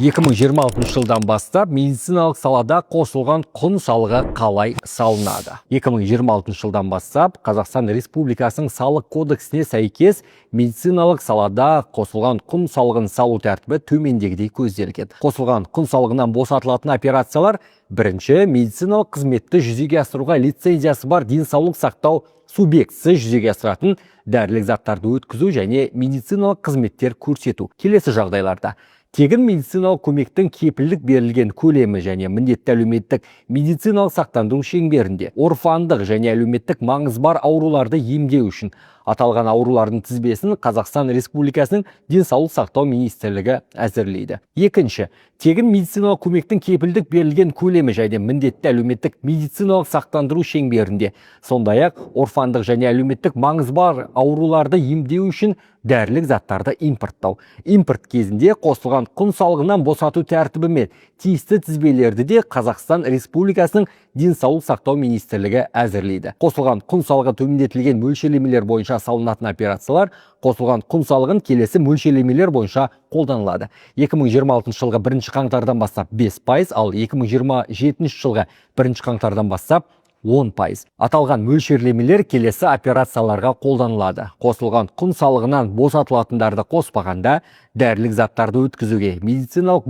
2026 жылдан бастап медициналық салада қосылған құн салығы қалай салынады? 2026 жылдан бастап Қазақстан Республикасының салық кодексіне сәйкес медициналық салада қосылған құн салығын салу тәртібі төмендегідей көзделген. Қосылған құн салығынан босатылатын операциялар: бірінші, медициналық қызметті жүзеге асыруға лицензиясы бар денсаулық сақтау субъектісі жүзеге асыратын дәрілік заттарды өткізу және медициналық қызметтер көрсету. Келесі жағдайларда: тегін медициналық көмектің кепілдік берілген көлемі және міндетті әлеуметтік медициналық сақтандыру шеңберінде орфандық және әлеуметтік маңызы бар ауруларды емдеу үшін аталған аурулардың тізбесін Қазақстан Республикасының денсаулық сақтау министрлігі әзірлейді. Екінші, тегін медициналық көмектің кепілдік берілген көлемі және міндетті әлеуметтік медициналық сақтандыру шеңберінде, сондай-ақ орфандық және әлеуметтік маңызы бар ауруларды емдеу үшін дәрілік заттарды импорттау. Импорт кезінде қосылған құн салығынан босату тәртібімен тиісті тізбелерді де Қазақстан Республикасының денсаулық сақтау министрлігі әзірлейді. Қосылған құн салығы төмендетілген мөлшерлемелер бойынша салынатын операциялар қосылған құн салығын келесі мөлшерлемелер бойынша қолданылады. 2026 жылғы 1 қаңтардан бастап 5%, ал 2027 жылғы 1 қаңтардан бастап 10%. Аталған мөлшерлемелер келесі операцияларға қолданылады. Қосылған құн салығынан босатылатындарды қоспағанда, дәрілік заттарды өткізуге, медициналық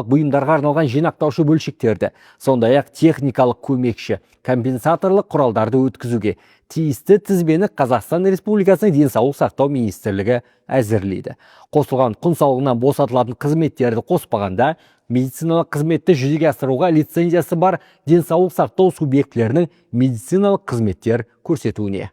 бұйымдарға арналған жинақтаушы бөлшектерді, сондай-ақ техникалық көмекші, компенсаторлық құралдарды өткізуге тиісті тізбені Қазақстан Республикасының денсаулық сақтау министрлігі әзірлейді. Қосылған құн салығынан босатылатын қызметтерді қоспағанда, медициналық қызметті жүзеге асыруға лицензиясы бар денсаулық сақтау субъектілерінің медициналық қызметтер көрсетуіне